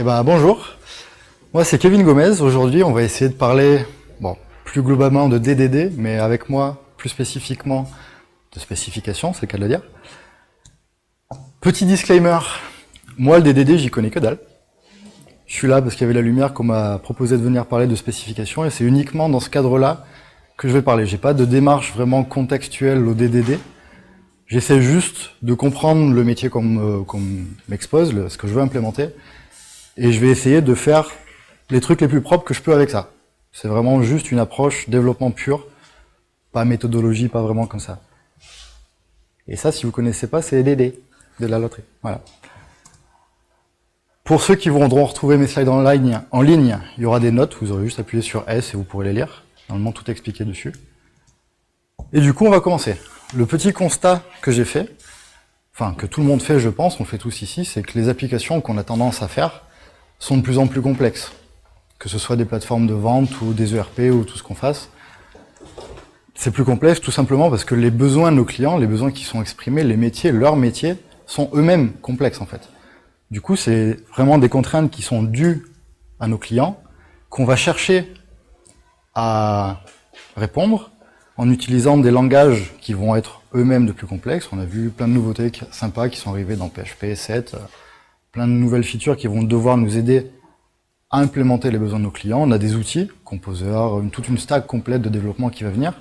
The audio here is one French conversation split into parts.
Bonjour, moi c'est Kevin Gomez. Aujourd'hui on va essayer de parler, plus globalement de DDD, mais avec moi plus spécifiquement de spécification, c'est le cas de le dire. Petit disclaimer, moi le DDD j'y connais que dalle. Je suis là parce qu'il y avait la lumière qu'on m'a proposé de venir parler de spécification et c'est uniquement dans ce cadre-là que je vais parler. J'ai pas de démarche vraiment contextuelle au DDD. J'essaie juste de comprendre le métier qu'on m'expose, ce que je veux implémenter. Et je vais essayer de faire les trucs les plus propres que je peux avec ça. C'est vraiment juste une approche développement pur, pas méthodologie, pas vraiment comme ça. Et ça, si vous connaissez pas, c'est les DD de la loterie. Voilà. Pour ceux qui voudront retrouver mes slides en ligne, il y aura des notes, vous aurez juste appuyé sur S et vous pourrez les lire. Normalement, tout est expliqué dessus. Et du coup, on va commencer. Le petit constat que j'ai fait, enfin que tout le monde fait, je pense, on le fait tous ici, c'est que les applications qu'on a tendance à faire sont de plus en plus complexes. Que ce soit des plateformes de vente ou des ERP ou tout ce qu'on fasse. C'est plus complexe tout simplement parce que les besoins de nos clients, les besoins qui sont exprimés, les métiers, leurs métiers, sont eux-mêmes complexes en fait. Du coup, c'est vraiment des contraintes qui sont dues à nos clients, qu'on va chercher à répondre en utilisant des langages qui vont être eux-mêmes de plus complexes. On a vu plein de nouveautés sympas qui sont arrivées dans PHP 7, plein de nouvelles features qui vont devoir nous aider à implémenter les besoins de nos clients. On a des outils, Composer, toute une stack complète de développement qui va venir.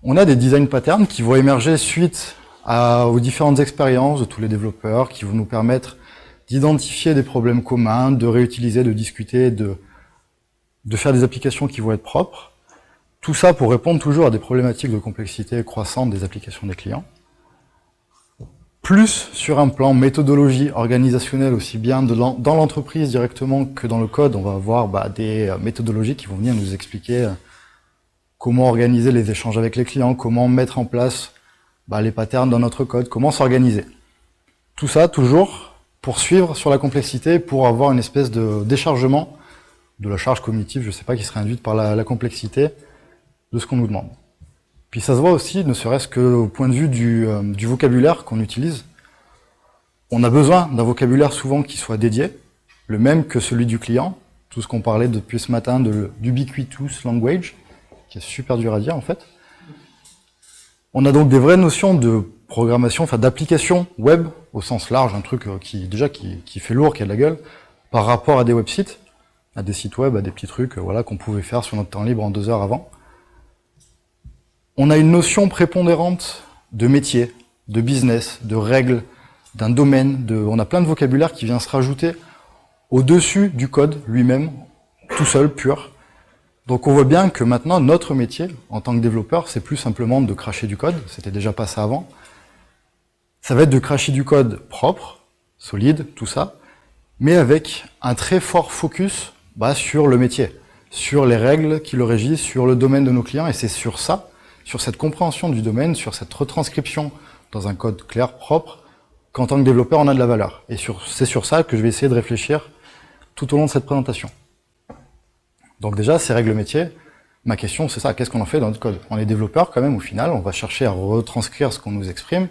On a des design patterns qui vont émerger suite aux différentes expériences de tous les développeurs, qui vont nous permettre d'identifier des problèmes communs, de réutiliser, de discuter, de faire des applications qui vont être propres. Tout ça pour répondre toujours à des problématiques de complexité croissante des applications des clients. Plus sur un plan méthodologie organisationnelle, aussi bien dans l'entreprise directement que dans le code, on va avoir des méthodologies qui vont venir nous expliquer comment organiser les échanges avec les clients, comment mettre en place les patterns dans notre code, comment s'organiser. Tout ça toujours pour suivre sur la complexité, pour avoir une espèce de déchargement de la charge cognitive, je ne sais pas, qui serait induite par la complexité de ce qu'on nous demande. Puis ça se voit aussi, ne serait-ce qu'au point de vue du vocabulaire qu'on utilise. On a besoin d'un vocabulaire souvent qui soit dédié, le même que celui du client, tout ce qu'on parlait depuis ce matin d'ubiquitous language, qui est super dur à dire en fait. On a donc des vraies notions de programmation, enfin d'application web au sens large, un truc qui fait lourd, qui a de la gueule, par rapport à des websites, à des sites web, à des petits trucs qu'on pouvait faire sur notre temps libre en 2 heures avant. On a une notion prépondérante de métier, de business, de règles, d'un domaine, on a plein de vocabulaire qui vient se rajouter au-dessus du code lui-même, tout seul, pur. Donc on voit bien que maintenant, notre métier, en tant que développeur, c'est plus simplement de cracher du code, c'était déjà pas ça avant. Ça va être de cracher du code propre, solide, tout ça, mais avec un très fort focus sur le métier, sur les règles qui le régissent, sur le domaine de nos clients, et c'est sur ça, sur cette compréhension du domaine, sur cette retranscription dans un code clair, propre, qu'en tant que développeur, on a de la valeur. Et c'est sur ça que je vais essayer de réfléchir tout au long de cette présentation. Donc déjà, ces règles métiers, ma question c'est ça, qu'est-ce qu'on en fait dans notre code? On est développeur quand même, au final, on va chercher à retranscrire ce qu'on nous exprime,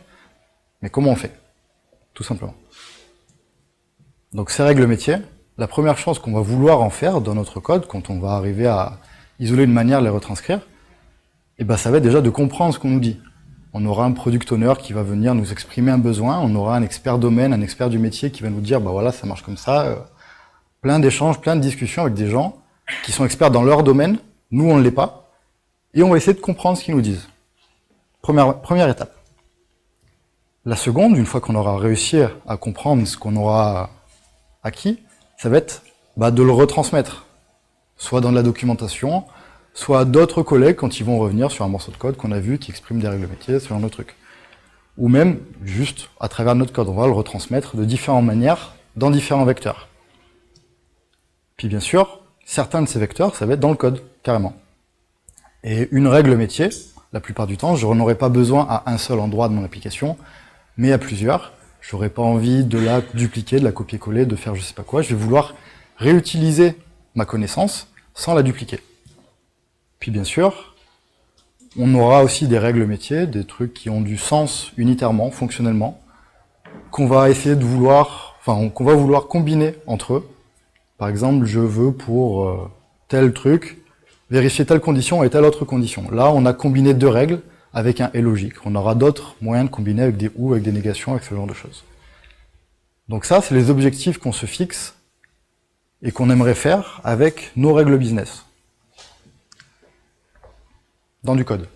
mais comment on fait? Tout simplement. Donc ces règles métiers, la première chose qu'on va vouloir en faire dans notre code, quand on va arriver à isoler une manière de les retranscrire, ça va être déjà de comprendre ce qu'on nous dit. On aura un product owner qui va venir nous exprimer un besoin, on aura un expert domaine, un expert du métier qui va nous dire, voilà, ça marche comme ça, plein d'échanges, plein de discussions avec des gens qui sont experts dans leur domaine, nous on ne l'est pas, et on va essayer de comprendre ce qu'ils nous disent. Première étape. La seconde, une fois qu'on aura réussi à comprendre ce qu'on aura acquis, ça va être de le retransmettre, soit dans de la documentation, soit à d'autres collègues quand ils vont revenir sur un morceau de code qu'on a vu qui exprime des règles métiers, sur un autre truc. Ou même, juste à travers notre code, on va le retransmettre de différentes manières, dans différents vecteurs. Puis bien sûr, certains de ces vecteurs, ça va être dans le code, carrément. Et une règle métier, la plupart du temps, je n'en aurai pas besoin à un seul endroit de mon application, mais à plusieurs. Je n'aurai pas envie de la dupliquer, de la copier-coller, de faire je sais pas quoi. Je vais vouloir réutiliser ma connaissance sans la dupliquer. Puis bien sûr, on aura aussi des règles métiers, des trucs qui ont du sens unitairement, fonctionnellement, qu'on va essayer de vouloir qu'on va vouloir combiner entre eux. Par exemple, je veux pour tel truc vérifier telle condition et telle autre condition. Là, on a combiné deux règles avec un et logique. On aura d'autres moyens de combiner avec des ou, avec des négations, avec ce genre de choses. Donc ça, c'est les objectifs qu'on se fixe et qu'on aimerait faire avec nos règles business. Dans du code.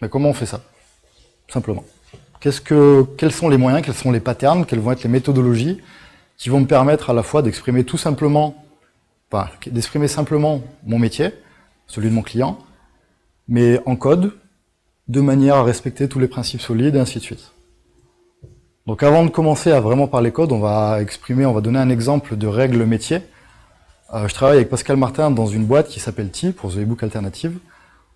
Mais comment on fait ça? Simplement. Quels sont les moyens, quels sont les patterns, quelles vont être les méthodologies qui vont me permettre à la fois d'exprimer tout simplement, d'exprimer simplement mon métier, celui de mon client, mais en code, de manière à respecter tous les principes solides, et ainsi de suite. Donc avant de commencer à vraiment parler code, on va donner un exemple de règles métier. Je travaille avec Pascal Martin dans une boîte qui s'appelle TI, pour The eBook Alternative,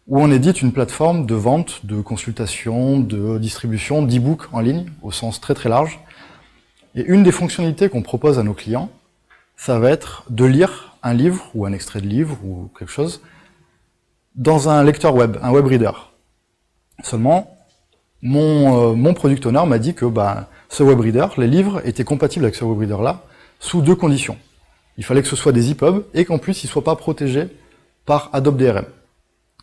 où on édite une plateforme de vente, de consultation, de distribution d'e-books en ligne, au sens très très large. Et une des fonctionnalités qu'on propose à nos clients, ça va être de lire un livre, ou un extrait de livre, ou quelque chose, dans un lecteur web, un web reader. Seulement, mon product owner m'a dit que ce web reader, les livres étaient compatibles avec ce web reader-là, sous deux conditions. Il fallait que ce soit des EPUB, et qu'en plus, ils ne soient pas protégés par Adobe DRM.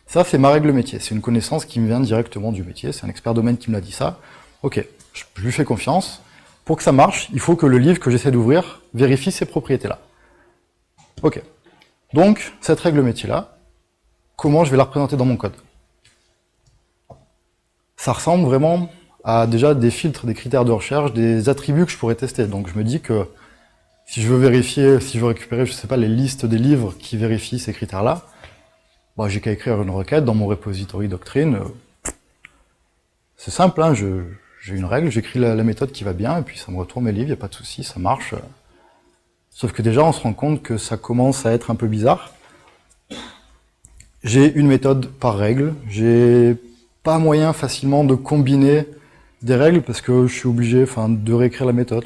Ça, c'est ma règle métier. C'est une connaissance qui me vient directement du métier. C'est un expert domaine qui me l'a dit ça. Ok, je lui fais confiance. Pour que ça marche, il faut que le livre que j'essaie d'ouvrir vérifie ces propriétés-là. Ok. Donc, cette règle métier-là, comment je vais la représenter dans mon code? Ça ressemble vraiment à déjà des filtres, des critères de recherche, des attributs que je pourrais tester. Donc, je me dis que si je veux vérifier, si je veux récupérer, je sais pas, les listes des livres qui vérifient ces critères-là, j'ai qu'à écrire une requête dans mon repository Doctrine. C'est simple, hein, j'ai une règle, j'écris la méthode qui va bien, et puis ça me retourne mes livres, il n'y a pas de souci, ça marche. Sauf que déjà, on se rend compte que ça commence à être un peu bizarre. J'ai une méthode par règle, j'ai pas moyen facilement de combiner des règles, parce que je suis obligé de réécrire la méthode.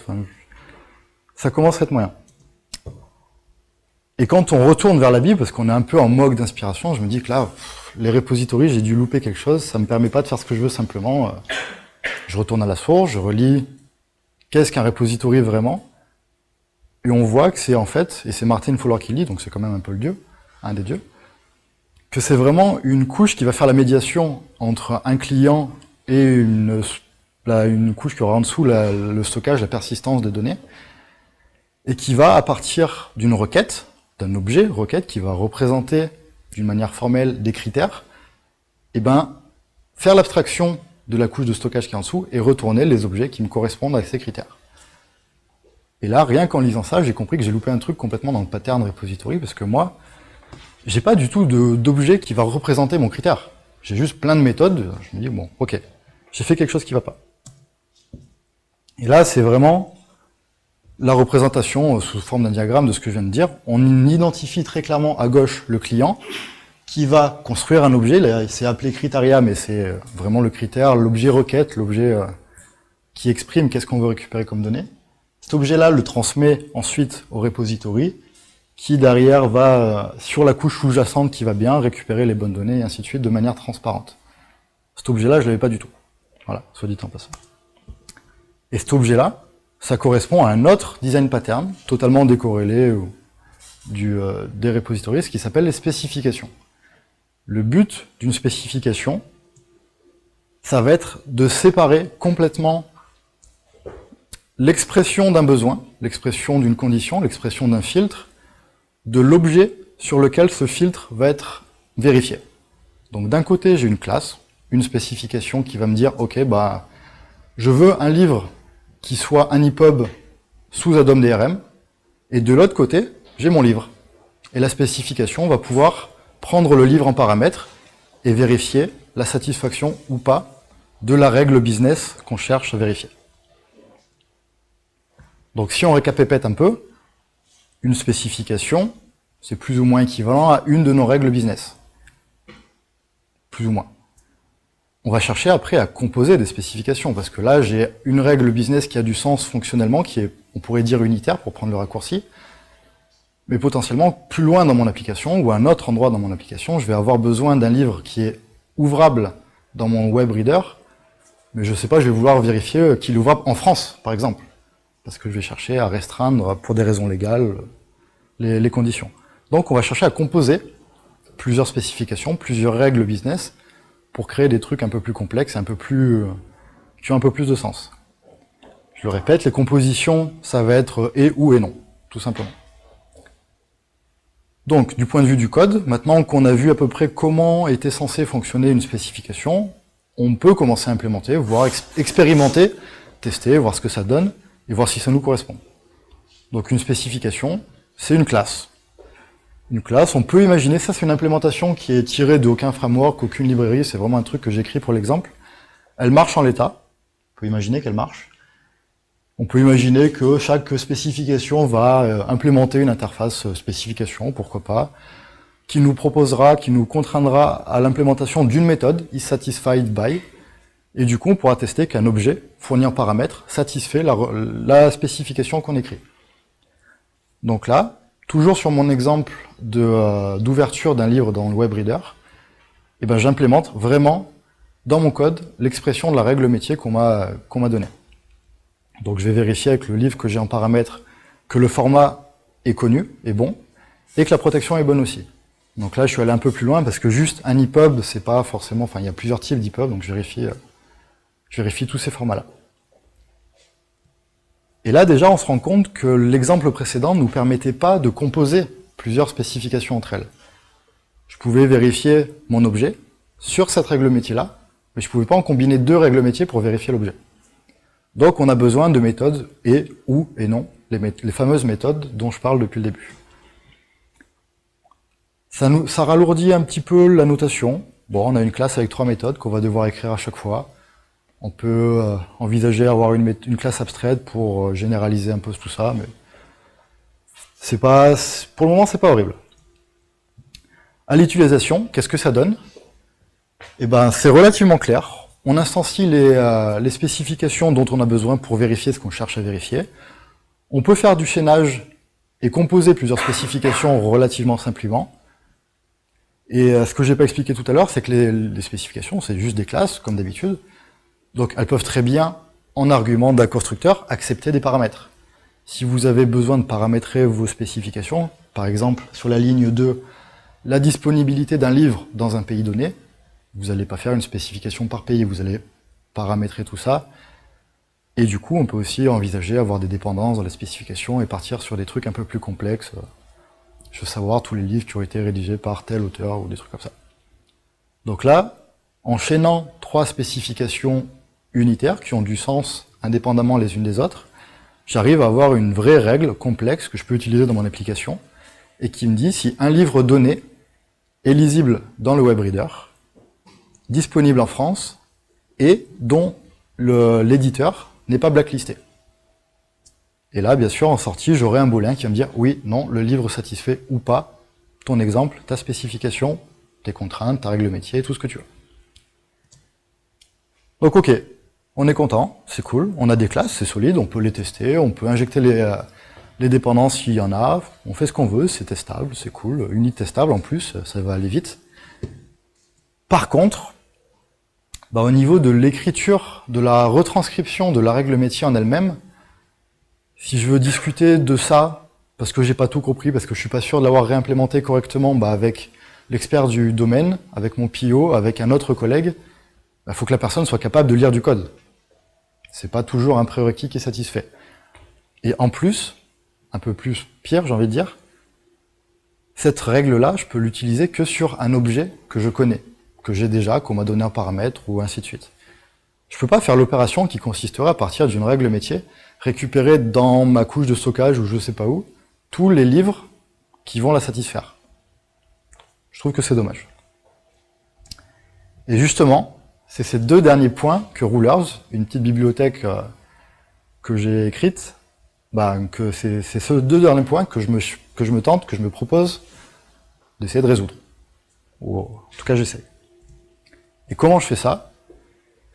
Ça commence à être moyen. Et quand on retourne vers la Bible, parce qu'on est un peu en mode d'inspiration, je me dis que là, les repositories, j'ai dû louper quelque chose, ça me permet pas de faire ce que je veux simplement. Je retourne à la source, je relis qu'est-ce qu'un repository vraiment, et on voit que c'est en fait, et c'est Martin Fowler qui le dit, donc c'est quand même un peu le dieu, un des dieux, que c'est vraiment une couche qui va faire la médiation entre un client et une couche qui aura en dessous le stockage, la persistance des données, et qui va, à partir d'une requête, d'un objet requête qui va représenter d'une manière formelle des critères, faire l'abstraction de la couche de stockage qui est en dessous et retourner les objets qui me correspondent à ces critères. Et là, rien qu'en lisant ça, j'ai compris que j'ai loupé un truc complètement dans le pattern repository, parce que moi, j'ai pas du tout d'objet qui va représenter mon critère. J'ai juste plein de méthodes, je me dis, bon, ok, j'ai fait quelque chose qui va pas. Et là, c'est vraiment la représentation sous forme d'un diagramme de ce que je viens de dire. On identifie très clairement à gauche le client qui va construire un objet. Là, c'est appelé criteria, mais c'est vraiment le critère, l'objet requête, l'objet qui exprime qu'est-ce qu'on veut récupérer comme données. Cet objet-là le transmet ensuite au repository qui derrière va, sur la couche sous-jacente qui va bien, récupérer les bonnes données et ainsi de suite de manière transparente. Cet objet-là, je l'avais pas du tout. Voilà, soit dit en passant. Et cet objet-là, ça correspond à un autre design pattern, totalement décorrélé des repositories, ce qui s'appelle les spécifications. Le but d'une spécification, ça va être de séparer complètement l'expression d'un besoin, l'expression d'une condition, l'expression d'un filtre, de l'objet sur lequel ce filtre va être vérifié. Donc d'un côté, j'ai une classe, une spécification qui va me dire, ok, je veux un livre qui soit un EPUB sous Adobe DRM, et de l'autre côté, j'ai mon livre. Et la spécification va pouvoir prendre le livre en paramètre et vérifier la satisfaction ou pas de la règle business qu'on cherche à vérifier. Donc si on récapépète un peu, une spécification, c'est plus ou moins équivalent à une de nos règles business. Plus ou moins. On va chercher après à composer des spécifications, parce que là, j'ai une règle business qui a du sens fonctionnellement, qui est, on pourrait dire unitaire pour prendre le raccourci, mais potentiellement plus loin dans mon application, ou à un autre endroit dans mon application, je vais avoir besoin d'un livre qui est ouvrable dans mon web reader, mais je sais pas, je vais vouloir vérifier qu'il est ouvrable en France, par exemple. parce que je vais chercher à restreindre, pour des raisons légales, les conditions. Donc on va chercher à composer plusieurs spécifications, plusieurs règles business, pour créer des trucs un peu plus complexes, qui ont un peu plus de sens. Je le répète, les compositions, ça va être et, ou et non, tout simplement. Donc, du point de vue du code, maintenant qu'on a vu à peu près comment était censée fonctionner une spécification, on peut commencer à implémenter, voire expérimenter, tester, voir ce que ça donne, et voir si ça nous correspond. Donc une spécification, c'est une classe. Une classe, on peut imaginer, ça c'est une implémentation qui est tirée d'aucun framework, aucune librairie, c'est vraiment un truc que j'écris pour l'exemple. Elle marche en l'état, on peut imaginer qu'elle marche. On peut imaginer que chaque spécification va implémenter une interface spécification, pourquoi pas, qui nous proposera, qui nous contraindra à l'implémentation d'une méthode, isSatisfiedBy, et du coup on pourra tester qu'un objet fourni en paramètres satisfait la spécification qu'on écrit. Donc là, toujours sur mon exemple d'ouverture d'un livre dans le WebReader, eh ben, j'implémente vraiment dans mon code l'expression de la règle métier qu'on m'a donnée. Donc je vais vérifier avec le livre que j'ai en paramètres que le format est connu, est bon, et que la protection est bonne aussi. Donc là je suis allé un peu plus loin parce que juste un EPUB, c'est pas forcément, enfin il y a plusieurs types d'EPUB, donc je vérifie tous ces formats-là. Et là déjà on se rend compte que l'exemple précédent ne nous permettait pas de composer plusieurs spécifications entre elles. Je pouvais vérifier mon objet sur cette règle métier-là, mais je ne pouvais pas en combiner deux règles métiers pour vérifier l'objet. Donc on a besoin de méthodes et, ou et non, les fameuses méthodes dont je parle depuis le début. Ça ralourdit un petit peu la notation. Bon, on a une classe avec 3 méthodes qu'on va devoir écrire à chaque fois. On peut envisager avoir une classe abstraite pour généraliser un peu tout ça, mais pour le moment c'est pas horrible. À l'utilisation, qu'est-ce que ça donne? Eh ben, c'est relativement clair. On instancie les spécifications dont on a besoin pour vérifier ce qu'on cherche à vérifier. On peut faire du chaînage et composer plusieurs spécifications relativement simplement. Et ce que j'ai pas expliqué tout à l'heure, c'est que les spécifications, c'est juste des classes, comme d'habitude. Donc elles peuvent très bien, en argument d'un constructeur, accepter des paramètres. Si vous avez besoin de paramétrer vos spécifications, par exemple sur la ligne 2, la disponibilité d'un livre dans un pays donné, vous n'allez pas faire une spécification par pays, vous allez paramétrer tout ça. Et du coup, on peut aussi envisager avoir des dépendances dans les spécifications et partir sur des trucs un peu plus complexes. Je veux savoir tous les livres qui ont été rédigés par tel auteur ou des trucs comme ça. Donc là, enchaînant 3 spécifications unitaires qui ont du sens indépendamment les unes des autres, j'arrive à avoir une vraie règle complexe que je peux utiliser dans mon application et qui me dit si un livre donné est lisible dans le WebReader, disponible en France et dont l'éditeur n'est pas blacklisté. Et là, bien sûr, en sortie, j'aurai un booléen qui va me dire oui, non, le livre satisfait ou pas ton exemple, ta spécification, tes contraintes, ta règle métier, tout ce que tu veux. Donc ok, on est content, c'est cool, on a des classes, c'est solide, on peut les tester, on peut injecter les dépendances s'il y en a, on fait ce qu'on veut, c'est testable, c'est cool, unit testable en plus, ça va aller vite. Par contre, au niveau de l'écriture, de la retranscription de la règle métier en elle-même, si je veux discuter de ça, parce que j'ai pas tout compris, parce que je suis pas sûr de l'avoir réimplémenté correctement, avec l'expert du domaine, avec mon PO, avec un autre collègue, il faut que la personne soit capable de lire du code. C'est pas toujours un prérequis qui est satisfait. Et en plus, un peu plus pire, j'ai envie de dire, cette règle-là, je peux l'utiliser que sur un objet que je connais, que j'ai déjà, qu'on m'a donné un paramètre, ou ainsi de suite. Je peux pas faire l'opération qui consisterait à partir d'une règle métier, récupérer dans ma couche de stockage, ou je sais pas où, tous les livres qui vont la satisfaire. Je trouve que c'est dommage. Et justement, c'est ces 2 derniers points que Rulers, une petite bibliothèque que j'ai écrite, que c'est ces 2 derniers points que je me propose d'essayer de résoudre. Ou en tout cas, j'essaie. Et comment je fais ça?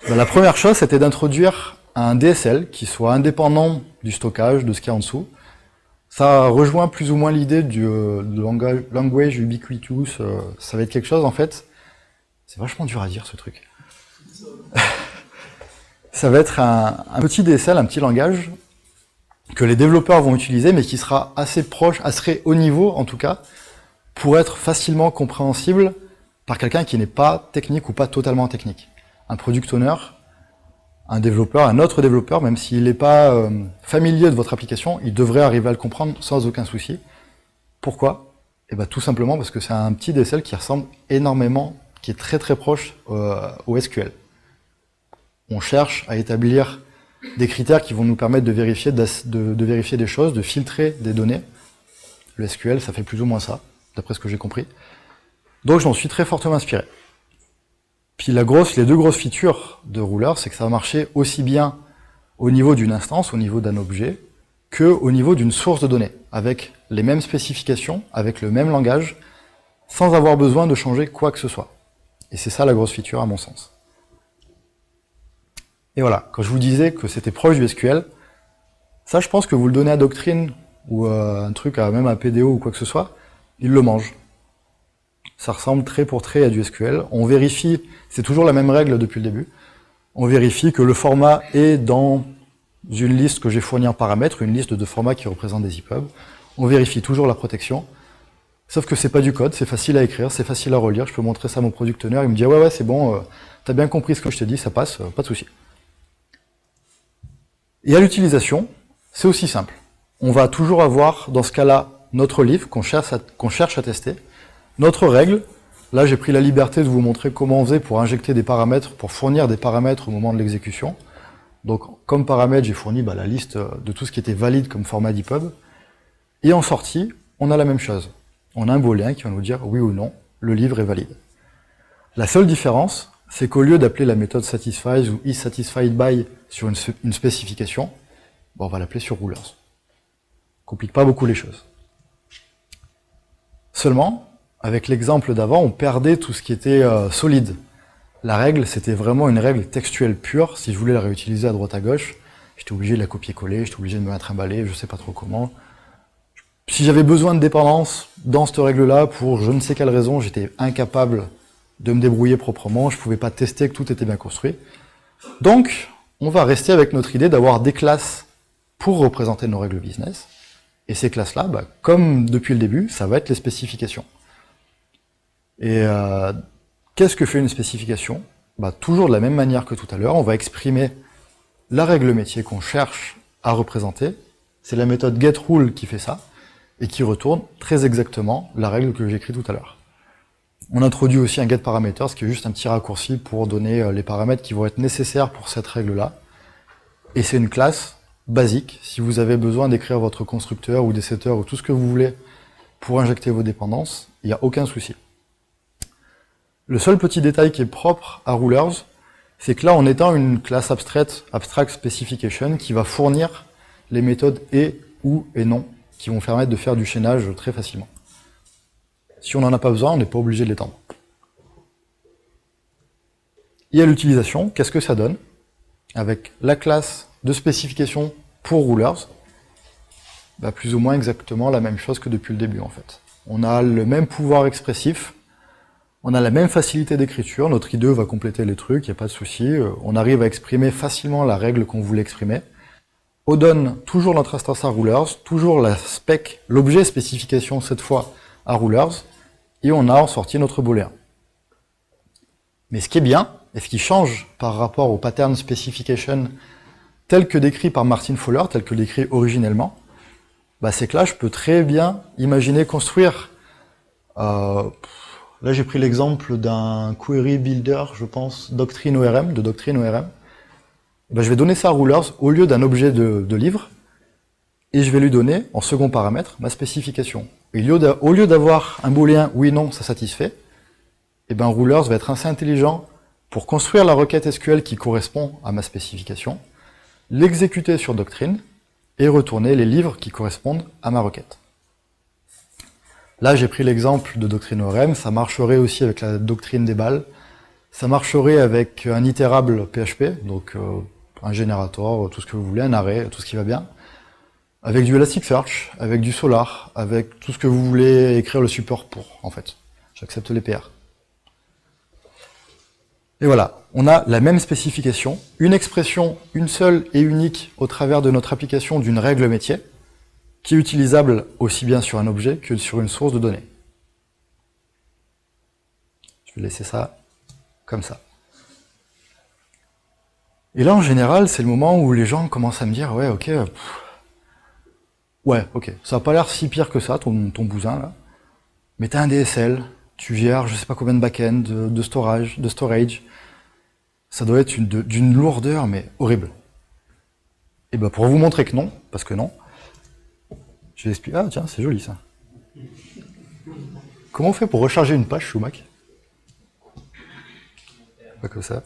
La première chose, c'était d'introduire un DSL qui soit indépendant du stockage, de ce qu'il y a en dessous. Ça rejoint plus ou moins l'idée du language ubiquitous. Ça va être quelque chose, en fait. C'est vachement dur à dire, ce truc. Ça va être un petit DSL, un petit langage, que les développeurs vont utiliser, mais qui sera assez proche, assez haut niveau en tout cas, pour être facilement compréhensible par quelqu'un qui n'est pas technique ou pas totalement technique. Un product owner, un développeur, un autre développeur, même s'il n'est pas familier de votre application, il devrait arriver à le comprendre sans aucun souci. Pourquoi? Eh bien, tout simplement parce que c'est un petit DSL qui ressemble énormément, qui est très très proche au SQL. On cherche à établir des critères qui vont nous permettre de vérifier, de vérifier des choses, de filtrer des données. Le SQL, ça fait plus ou moins ça, d'après ce que j'ai compris. Donc j'en suis très fortement inspiré. Puis les deux grosses features de Ruler, c'est que ça va marcher aussi bien au niveau d'une instance, au niveau d'un objet, que au niveau d'une source de données, avec les mêmes spécifications, avec le même langage, sans avoir besoin de changer quoi que ce soit. Et c'est ça la grosse feature à mon sens. Et voilà, quand je vous disais que c'était proche du SQL, ça je pense que vous le donnez à Doctrine, ou un truc, même à PDO ou quoi que ce soit, il le mange. Ça ressemble trait pour trait à du SQL. On vérifie, c'est toujours la même règle depuis le début, on vérifie que le format est dans une liste que j'ai fournie en paramètres, une liste de formats qui représentent des EPUB. On vérifie toujours la protection, sauf que c'est pas du code, c'est facile à écrire, c'est facile à relire, je peux montrer ça à mon product owner, il me dit ouais c'est bon, t'as bien compris ce que je t'ai dit, ça passe, pas de souci. Et à l'utilisation, c'est aussi simple. On va toujours avoir, dans ce cas-là, notre livre qu'on cherche à tester, notre règle. Là, j'ai pris la liberté de vous montrer comment on faisait pour injecter des paramètres, pour fournir des paramètres au moment de l'exécution. Donc, comme paramètre, j'ai fourni la liste de tout ce qui était valide comme format d'EPUB. Et en sortie, on a la même chose. On a un booléen qui va nous dire oui ou non, le livre est valide. La seule différence, c'est qu'au lieu d'appeler la méthode satisfies ou isSatisfiedBy sur une spécification, on va l'appeler sur rulers. Complique pas beaucoup les choses. Seulement, avec l'exemple d'avant, on perdait tout ce qui était solide. La règle, c'était vraiment une règle textuelle pure. Si je voulais la réutiliser à droite à gauche, j'étais obligé de la copier-coller, j'étais obligé de me la trimballer, je sais pas trop comment. Si j'avais besoin de dépendance dans cette règle-là, pour je ne sais quelle raison, j'étais incapable de me débrouiller proprement, je ne pouvais pas tester que tout était bien construit. Donc, on va rester avec notre idée d'avoir des classes pour représenter nos règles business. Et ces classes-là, comme depuis le début, ça va être les spécifications. Et qu'est-ce que fait une spécification? Toujours de la même manière que tout à l'heure, on va exprimer la règle métier qu'on cherche à représenter. C'est la méthode getRule qui fait ça, et qui retourne très exactement la règle que j'ai écrite tout à l'heure. On introduit aussi un getParameters, qui est juste un petit raccourci pour donner les paramètres qui vont être nécessaires pour cette règle-là. Et c'est une classe basique. Si vous avez besoin d'écrire votre constructeur ou des setters ou tout ce que vous voulez pour injecter vos dépendances, il n'y a aucun souci. Le seul petit détail qui est propre à Rulers, c'est que là, en étant une classe abstract specification, qui va fournir les méthodes et, ou et non, qui vont permettre de faire du chaînage très facilement. Si on n'en a pas besoin, on n'est pas obligé de l'étendre. Et à l'utilisation, qu'est-ce que ça donne? Avec la classe de spécification pour Rulers, plus ou moins exactement la même chose que depuis le début en fait. On a le même pouvoir expressif, on a la même facilité d'écriture, notre IDE va compléter les trucs, il n'y a pas de souci, on arrive à exprimer facilement la règle qu'on voulait exprimer. On donne toujours notre instance à Rulers, toujours la spec, l'objet spécification cette fois à Rulers, et on a en sorti notre booléen. Mais ce qui est bien, et ce qui change par rapport au pattern specification tel que décrit par Martin Fowler, tel que décrit originellement, c'est que là, je peux très bien imaginer construire... là, j'ai pris l'exemple d'un query builder, je pense, Doctrine ORM, de Doctrine ORM. Je vais donner ça à Rulers au lieu d'un objet de livre, et je vais lui donner, en second paramètre, ma spécification. Et au lieu d'avoir un booléen oui, non, ça satisfait, Rulers va être assez intelligent pour construire la requête SQL qui correspond à ma spécification, l'exécuter sur Doctrine, et retourner les livres qui correspondent à ma requête. Là, j'ai pris l'exemple de Doctrine ORM, ça marcherait aussi avec la doctrine des balles, ça marcherait avec un itérable PHP, donc un générateur, tout ce que vous voulez, un array, tout ce qui va bien, avec du Elasticsearch, avec du Solar, avec tout ce que vous voulez écrire le support pour, en fait. J'accepte les PR. Et voilà, on a la même spécification, une expression, une seule et unique au travers de notre application d'une règle métier, qui est utilisable aussi bien sur un objet que sur une source de données. Je vais laisser ça comme ça. Et là, en général, c'est le moment où les gens commencent à me dire « Ouais, ok, ça n'a pas l'air si pire que ça, ton bousin, là. Mais t'as un DSL, tu gères je sais pas combien de back-end, de storage, ça doit être d'une lourdeur, mais horrible. » Et ben pour vous montrer que non, parce que non, je vais expliquer. Ah tiens, c'est joli ça. Comment on fait pour recharger une page sous Mac? Pas comme ça.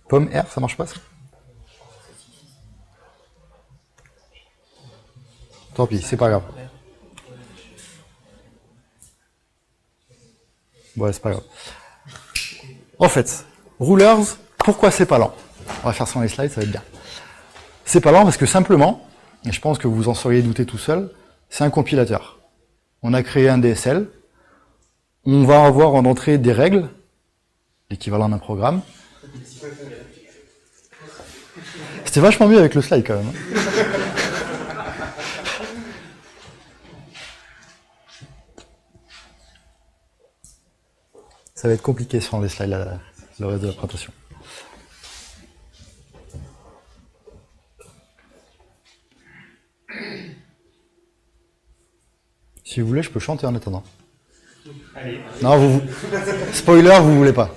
Pomme R, ça marche pas ça? Tant pis, c'est pas grave. Ouais, c'est pas grave. En fait, Rulers, pourquoi c'est pas lent? On va faire sans les slides, ça va être bien. C'est pas lent parce que simplement, et je pense que vous en seriez douté tout seul, c'est un compilateur. On a créé un DSL, on va avoir en entrée des règles, l'équivalent d'un programme. C'était vachement mieux avec le slide quand même. Ça va être compliqué sans les slides, le reste de la présentation. Si vous voulez, je peux chanter en attendant. Allez. Non, spoiler, vous voulez pas.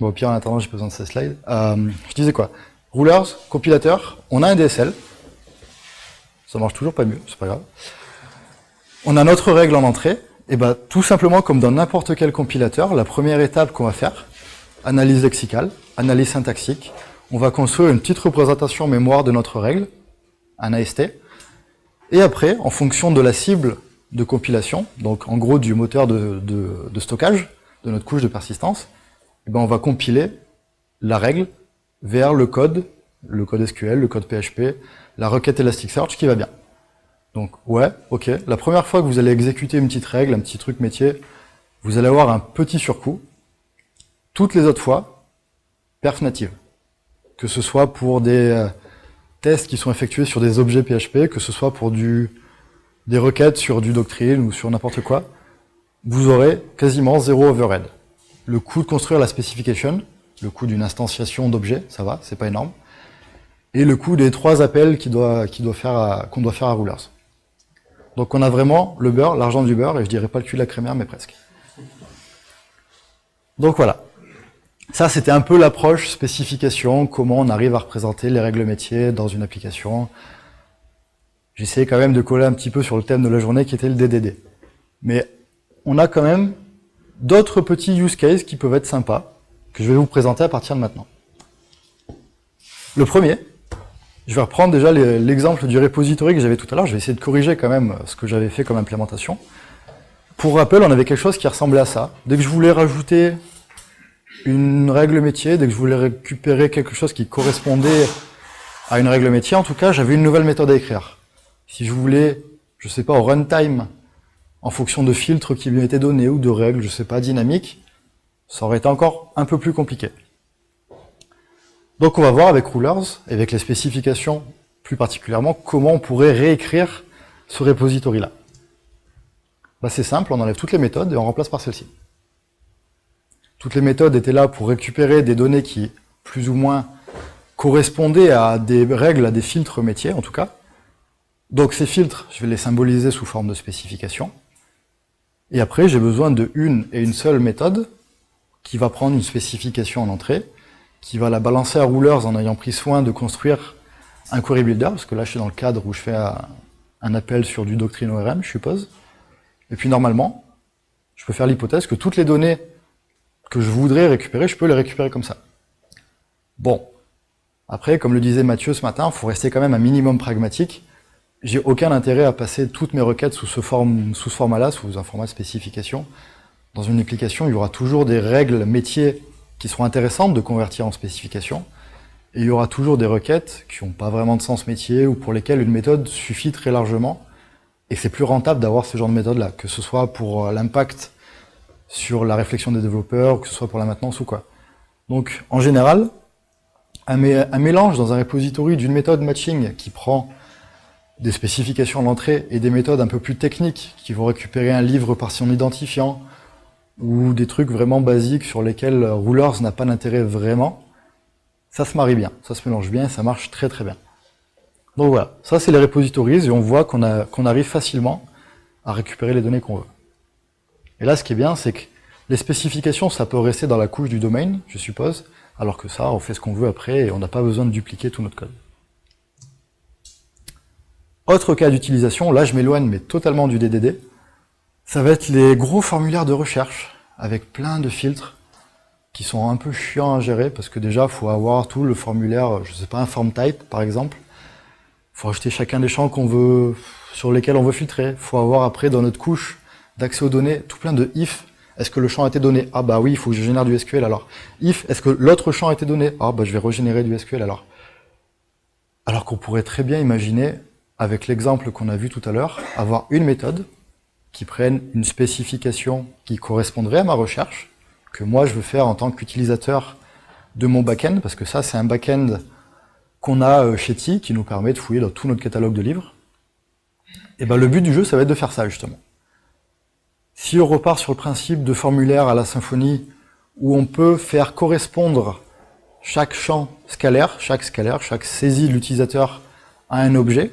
Bon, au pire, en attendant, j'ai besoin de ces slides. Je disais quoi? Rulers, compilateur, on a un DSL. Ça marche toujours pas mieux, c'est pas grave. On a notre règle en entrée. Et ben, tout simplement, comme dans n'importe quel compilateur, la première étape qu'on va faire, analyse lexicale, analyse syntaxique, on va construire une petite représentation mémoire de notre règle, un AST. Et après, en fonction de la cible de compilation, donc en gros du moteur de stockage, de notre couche de persistance, eh ben on va compiler la règle vers le code SQL, le code PHP, la requête Elasticsearch qui va bien. Donc ouais, ok, la première fois que vous allez exécuter une petite règle, un petit truc métier, vous allez avoir un petit surcoût. Toutes les autres fois, perf native. Que ce soit pour des tests qui sont effectués sur des objets PHP, que ce soit pour des requêtes sur du Doctrine ou sur n'importe quoi, vous aurez quasiment zéro overhead. Le coût de construire la specification, le coût d'une instantiation d'objets, ça va, c'est pas énorme, et le coût des 3 appels qu'on doit faire à Rulers. Donc on a vraiment le beurre, l'argent du beurre, et je dirais pas le cul de la crémière, mais presque. Donc voilà. Ça, c'était un peu l'approche spécification, comment on arrive à représenter les règles métiers dans une application. J'essayais quand même de coller un petit peu sur le thème de la journée qui était le DDD. Mais on a quand même d'autres petits use cases qui peuvent être sympas, que je vais vous présenter à partir de maintenant. Le premier, je vais reprendre déjà l'exemple du repository que j'avais tout à l'heure. Je vais essayer de corriger quand même ce que j'avais fait comme implémentation. Pour rappel, on avait quelque chose qui ressemblait à ça. Dès que je voulais rajouter une règle métier, dès que je voulais récupérer quelque chose qui correspondait à une règle métier, en tout cas, j'avais une nouvelle méthode à écrire. Si je voulais, je sais pas, au runtime, en fonction de filtres qui lui étaient donnés ou de règles, je sais pas, dynamiques, ça aurait été encore un peu plus compliqué. Donc on va voir avec Rulers, et avec les spécifications plus particulièrement, comment on pourrait réécrire ce repository-là. Bah, c'est simple, on enlève toutes les méthodes et on remplace par celle-ci. Toutes les méthodes étaient là pour récupérer des données qui, plus ou moins, correspondaient à des règles, à des filtres métiers, en tout cas. Donc ces filtres, je vais les symboliser sous forme de spécification. Et après, j'ai besoin de une et une seule méthode qui va prendre une spécification en entrée, qui va la balancer à Rulers en ayant pris soin de construire un query builder, parce que là, je suis dans le cadre où je fais un appel sur du Doctrine ORM, je suppose. Et puis normalement, je peux faire l'hypothèse que toutes les données que je voudrais récupérer, je peux les récupérer comme ça. Bon. Après, comme le disait Mathieu ce matin, il faut rester quand même un minimum pragmatique. J'ai aucun intérêt à passer toutes mes requêtes sous ce format-là, sous un format de spécification. Dans une application, il y aura toujours des règles métiers qui seront intéressantes de convertir en spécification. Et il y aura toujours des requêtes qui n'ont pas vraiment de sens métier ou pour lesquelles une méthode suffit très largement. Et c'est plus rentable d'avoir ce genre de méthode-là, que ce soit pour l'impact sur la réflexion des développeurs, que ce soit pour la maintenance ou quoi. Donc, en général, un mélange dans un repository d'une méthode matching qui prend des spécifications de l'entrée et des méthodes un peu plus techniques qui vont récupérer un livre par son identifiant ou des trucs vraiment basiques sur lesquels Rulers n'a pas d'intérêt vraiment, ça se marie bien, ça se mélange bien, ça marche très très bien. Donc voilà, ça c'est les repositories et on voit qu'on arrive facilement à récupérer les données qu'on veut. Et là ce qui est bien, c'est que les spécifications, ça peut rester dans la couche du domaine, je suppose, alors que ça, on fait ce qu'on veut après et on n'a pas besoin de dupliquer tout notre code. Autre cas d'utilisation, là je m'éloigne mais totalement du DDD, ça va être les gros formulaires de recherche avec plein de filtres qui sont un peu chiants à gérer parce que déjà il faut avoir tout le formulaire, je sais pas, un form type par exemple, il faut ajouter chacun des champs qu'on veut, sur lesquels on veut filtrer, il faut avoir après dans notre couche d'accès aux données tout plein de if, est-ce que le champ a été donné? Ah bah oui, il faut que je génère du SQL alors. If, est-ce que l'autre champ a été donné? Ah bah je vais régénérer du SQL alors. Alors qu'on pourrait très bien imaginer, avec l'exemple qu'on a vu tout à l'heure, avoir une méthode qui prenne une spécification qui correspondrait à ma recherche, que moi je veux faire en tant qu'utilisateur de mon back-end, parce que ça c'est un back-end qu'on a chez T, qui nous permet de fouiller dans tout notre catalogue de livres. Et ben le but du jeu, ça va être de faire ça justement. Si on repart sur le principe de formulaire à la Symfony, où on peut faire correspondre chaque champ scalaire, chaque saisie de l'utilisateur à un objet,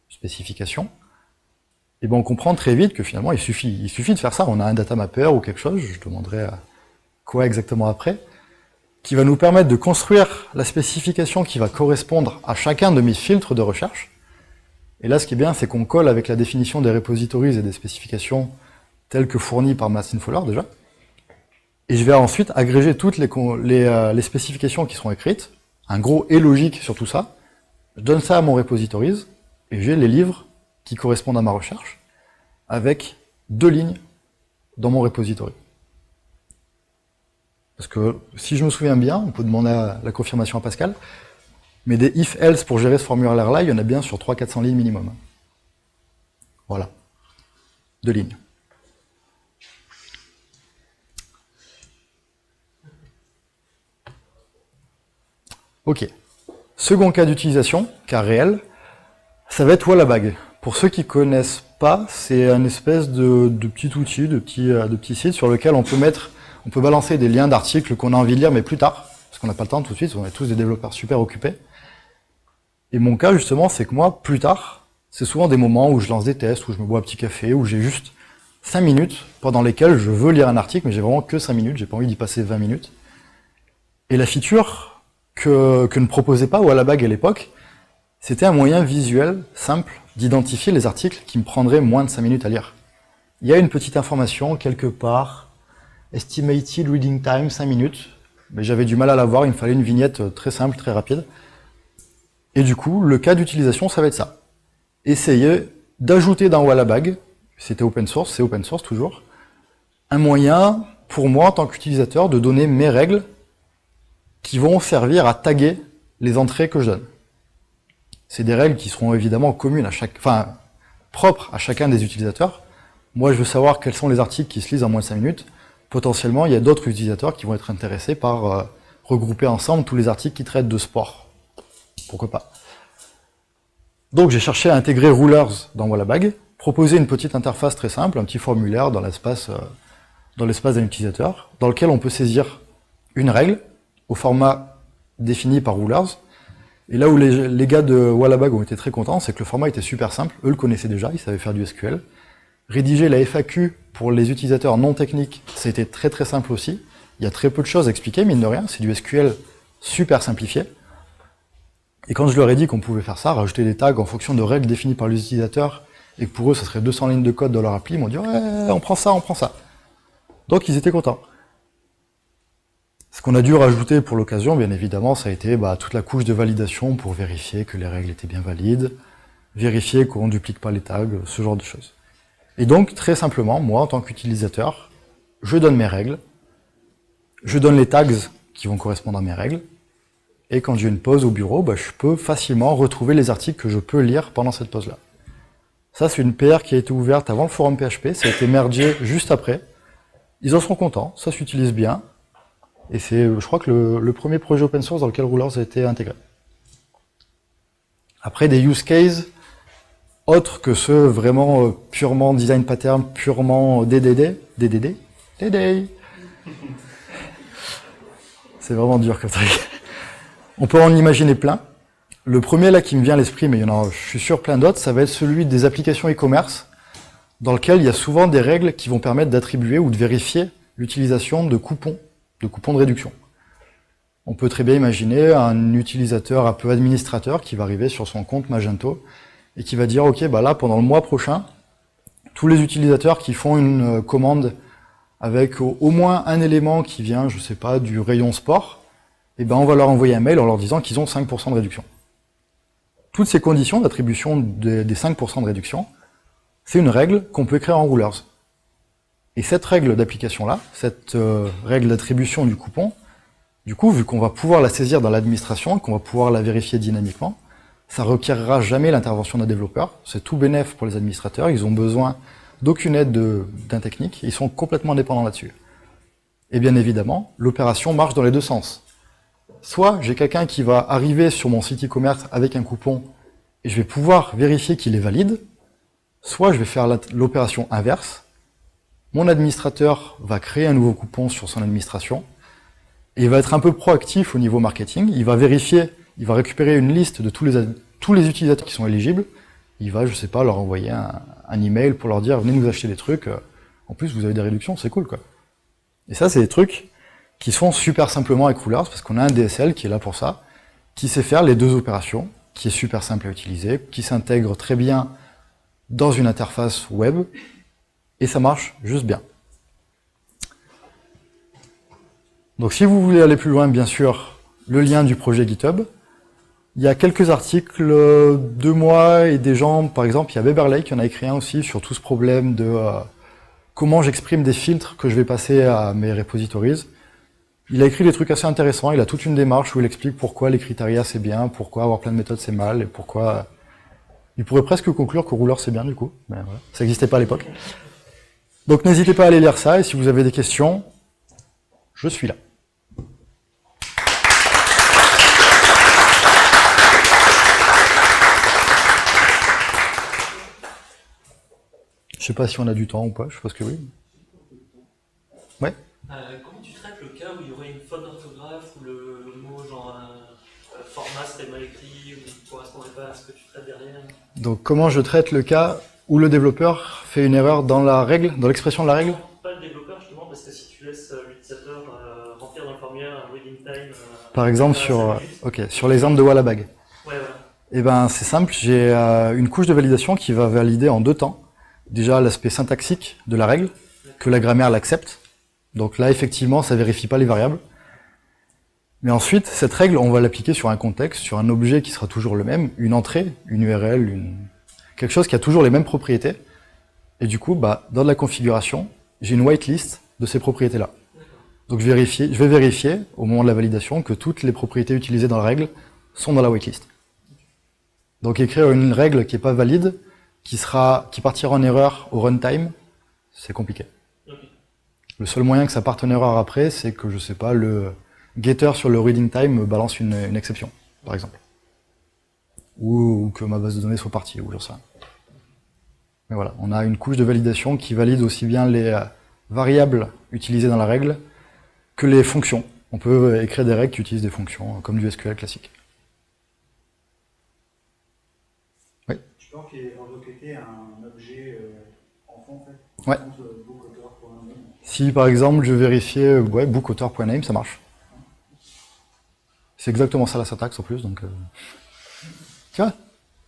spécification, et ben on comprend très vite que finalement il suffit de faire ça. On a un data mapper ou quelque chose, je demanderai à quoi exactement après, qui va nous permettre de construire la spécification qui va correspondre à chacun de mes filtres de recherche. Et là, ce qui est bien, c'est qu'on colle avec la définition des repositories et des spécifications telles que fournies par Mastinfoller déjà. Et je vais ensuite agréger toutes les spécifications qui sont écrites, un gros et logique sur tout ça. Je donne ça à mon repositories, et j'ai les livres qui correspondent à ma recherche, avec 2 lignes dans mon repository. Parce que, si je me souviens bien, on peut demander la confirmation à Pascal, mais des if-else pour gérer ce formulaire-là, il y en a bien sur 300-400 lignes minimum. Voilà. 2 lignes. Ok. Second cas d'utilisation, cas réel, ça va être Wallabag. Pour ceux qui connaissent pas, c'est un espèce de petit outil, de petit site sur lequel on peut balancer des liens d'articles qu'on a envie de lire, mais plus tard, parce qu'on n'a pas le temps tout de suite, on est tous des développeurs super occupés. Et mon cas, justement, c'est que moi, plus tard, c'est souvent des moments où je lance des tests, où je me bois un petit café, où j'ai juste 5 minutes pendant lesquelles je veux lire un article, mais j'ai vraiment que 5 minutes, j'ai pas envie d'y passer 20 minutes. Et la feature que ne proposait pas Wallabag à l'époque, c'était un moyen visuel, simple, d'identifier les articles qui me prendraient moins de 5 minutes à lire. Il y a une petite information quelque part, estimated reading time 5 minutes, mais j'avais du mal à la voir, il me fallait une vignette très simple, très rapide. Et du coup, le cas d'utilisation, ça va être ça. Essayer d'ajouter dans Wallabag, c'était open source, c'est open source toujours, un moyen pour moi en tant qu'utilisateur de donner mes règles qui vont servir à taguer les entrées que je donne. C'est des règles qui seront évidemment communes propres à chacun des utilisateurs. Moi, je veux savoir quels sont les articles qui se lisent en moins de 5 minutes. Potentiellement, il y a d'autres utilisateurs qui vont être intéressés par regrouper ensemble tous les articles qui traitent de sport. Pourquoi pas. Donc, j'ai cherché à intégrer Rulers dans Wallabag, proposer une petite interface très simple, un petit formulaire dans l'espace d'un utilisateur, dans lequel on peut saisir une règle au format défini par Rulers. Et là où les gars de Wallabag ont été très contents, c'est que le format était super simple, eux le connaissaient déjà, ils savaient faire du SQL. Rédiger la FAQ pour les utilisateurs non techniques, c'était très très simple aussi. Il y a très peu de choses à expliquer, mine de rien, c'est du SQL super simplifié. Et quand je leur ai dit qu'on pouvait faire ça, rajouter des tags en fonction de règles définies par les utilisateurs, et que pour eux ça serait 200 lignes de code dans leur appli, ils m'ont dit « Ouais, on prend ça, on prend ça ». Donc ils étaient contents. Ce qu'on a dû rajouter pour l'occasion, bien évidemment, ça a été toute la couche de validation pour vérifier que les règles étaient bien valides, vérifier qu'on ne duplique pas les tags, ce genre de choses. Et donc, très simplement, moi, en tant qu'utilisateur, je donne mes règles, je donne les tags qui vont correspondre à mes règles, et quand j'ai une pause au bureau, je peux facilement retrouver les articles que je peux lire pendant cette pause-là. Ça, c'est une PR qui a été ouverte avant le forum PHP, ça a été mergé juste après. Ils en sont contents, ça s'utilise bien. Et c'est, je crois que le premier projet open source dans lequel Rulers a été intégré. Après, des use cases autres que ceux vraiment purement design pattern, purement DDD. C'est vraiment dur comme truc. On peut en imaginer plein. Le premier là qui me vient à l'esprit, mais il y en a, je suis sûr, plein d'autres, ça va être celui des applications e-commerce, dans lequel il y a souvent des règles qui vont permettre d'attribuer ou de vérifier l'utilisation de coupons de réduction. On peut très bien imaginer un utilisateur un peu administrateur qui va arriver sur son compte Magento et qui va dire, ok, bah là, pendant le mois prochain, tous les utilisateurs qui font une commande avec au moins un élément qui vient, je sais pas, du rayon sport, eh ben on va leur envoyer un mail en leur disant qu'ils ont 5% de réduction. Toutes ces conditions d'attribution des 5% de réduction, c'est une règle qu'on peut écrire en Rulers. Et cette règle d'application-là, cette règle d'attribution du coupon, du coup, vu qu'on va pouvoir la saisir dans l'administration, qu'on va pouvoir la vérifier dynamiquement, ça ne requérera jamais l'intervention d'un développeur. C'est tout bénef pour les administrateurs, ils ont besoin d'aucune aide d'un technique, ils sont complètement indépendants là-dessus. Et bien évidemment, l'opération marche dans les deux sens. Soit j'ai quelqu'un qui va arriver sur mon site e-commerce avec un coupon et je vais pouvoir vérifier qu'il est valide, soit je vais faire l'opération inverse. Mon administrateur va créer un nouveau coupon sur son administration et il va être un peu proactif au niveau marketing. Il va vérifier, il va récupérer une liste de tous les utilisateurs qui sont éligibles. Il va, je sais pas, leur envoyer un email pour leur dire « Venez nous acheter des trucs, en plus vous avez des réductions, c'est cool quoi ». Et ça, c'est des trucs qui sont super simplement avec Rulers, parce qu'on a un DSL qui est là pour ça, qui sait faire les deux opérations, qui est super simple à utiliser, qui s'intègre très bien dans une interface web, et ça marche juste bien. Donc si vous voulez aller plus loin, bien sûr, le lien du projet GitHub. Il y a quelques articles de moi et des gens, par exemple, il y a Beberlake qui en a écrit un aussi sur tout ce problème de comment j'exprime des filtres que je vais passer à mes repositories. Il a écrit des trucs assez intéressants, il a toute une démarche où il explique pourquoi les critérias c'est bien, pourquoi avoir plein de méthodes c'est mal, et pourquoi... Il pourrait presque conclure que Rulers c'est bien du coup, mais voilà, ça n'existait pas à l'époque. Donc n'hésitez pas à aller lire ça, et si vous avez des questions, je suis là. Je sais pas si on a du temps ou pas, je pense que oui. Ouais. Comment tu traites le cas où il y aurait une faute d'orthographe, où le mot genre format serait mal écrit, ou ne correspondrait pas à ce que tu traites derrière? Donc comment je traite le cas où le développeur fait une erreur dans la règle, dans l'expression de la règle? Pas le développeur justement, parce que si tu laisses l'utilisateur remplir dans le formulaire un reading time... Par exemple sur l'exemple de Wallabag. Ouais, voilà. Eh ben c'est simple, j'ai une couche de validation qui va valider en deux temps. Déjà l'aspect syntaxique de la règle, que la grammaire l'accepte. Donc là effectivement ça vérifie pas les variables. Mais ensuite cette règle on va l'appliquer sur un contexte, sur un objet qui sera toujours le même, une entrée, une URL, quelque chose qui a toujours les mêmes propriétés. Et du coup dans la configuration, j'ai une whitelist de ces propriétés-là. Donc je vais vérifier au moment de la validation que toutes les propriétés utilisées dans la règle sont dans la whitelist. Donc écrire une règle qui n'est pas valide, qui partira en erreur au runtime, c'est compliqué. Okay. Le seul moyen que ça parte en erreur après, c'est que, je sais pas, le getter sur le reading time balance une exception, par exemple. Ou que ma base de données soit partie, ou j'en sais rien. Mais voilà, on a une couche de validation qui valide aussi bien les variables utilisées dans la règle que les fonctions. On peut écrire des règles qui utilisent des fonctions, comme du SQL classique. Oui. Tu penses qu'il est requêté un objet enfant, en fait? Ouais. Bookauthor.name. Si par exemple je vérifiais bookauthor.name, ça marche. C'est exactement ça la syntaxe en plus, donc tu vois,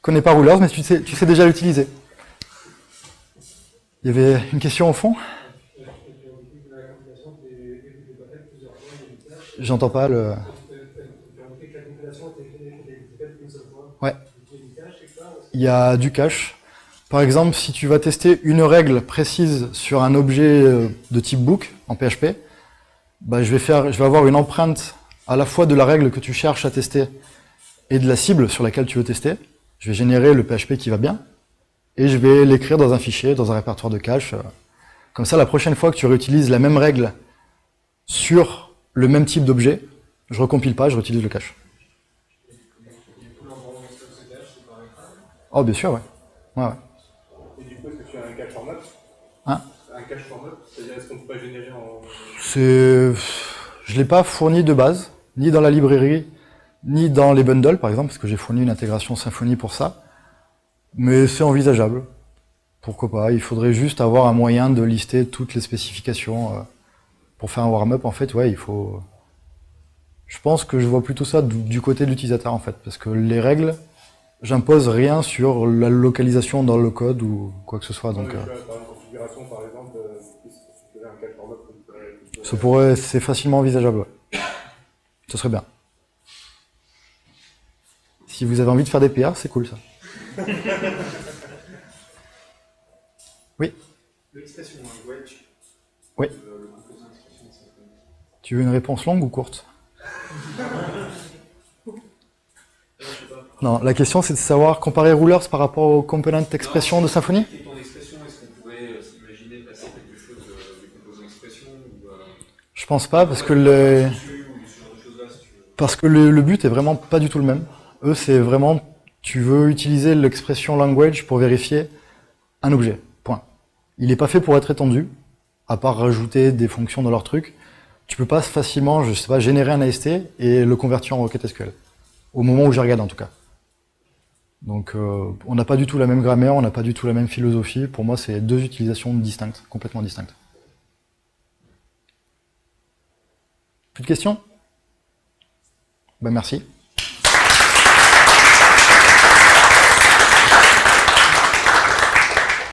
connais pas Rulers, mais tu sais déjà l'utiliser. Il y avait une question au fond? J'entends pas le... Ouais. Il y a du cache. Par exemple, si tu vas tester une règle précise sur un objet de type book en PHP, je vais avoir une empreinte à la fois de la règle que tu cherches à tester et de la cible sur laquelle tu veux tester. Je vais générer le PHP qui va bien. et je vais l'écrire dans un fichier, dans un répertoire de cache. Comme ça, la prochaine fois que tu réutilises la même règle sur le même type d'objet, je recompile pas, je réutilise le cache. Oh, bien sûr, ouais. Ouais, ouais. Et du coup, est-ce que tu as un cache format? Hein? Un cache format, c'est-à-dire est-ce qu'on peut pas générer en... Je l'ai pas fourni de base, ni dans la librairie, ni dans les bundles, par exemple, parce que j'ai fourni une intégration Symfony pour ça. Mais c'est envisageable. Pourquoi pas? Il faudrait juste avoir un moyen de lister toutes les spécifications. Pour faire un warm-up, en fait, ouais, il faut... Je pense que je vois plutôt ça du côté de l'utilisateur, en fait, parce que les règles, j'impose rien sur la localisation dans le code ou quoi que ce soit. Donc, Par une configuration, par exemple, si tu faisais un cache format, c'est facilement envisageable, ouais. Ce serait bien. Si vous avez envie de faire des PR, c'est cool, ça. Oui. l'expression language. Oui. Tu veux une réponse longue ou courte? Non, la question c'est de savoir comparer rulers par rapport aux components d'expression de Symfony. Et ton expression, est-ce qu'on pourrait s'imaginer passer quelque chose des composants expression ou Je pense pas parce que le but est vraiment pas du tout le même. Eux c'est vraiment tu veux utiliser l'expression language pour vérifier un objet. Point. Il n'est pas fait pour être étendu, à part rajouter des fonctions dans leur truc. Tu peux pas facilement, je sais pas, générer un AST et le convertir en requête SQL. Au moment où je regarde en tout cas. Donc on n'a pas du tout la même grammaire, on n'a pas du tout la même philosophie. Pour moi, c'est deux utilisations distinctes, complètement distinctes. Plus de questions? Ben merci.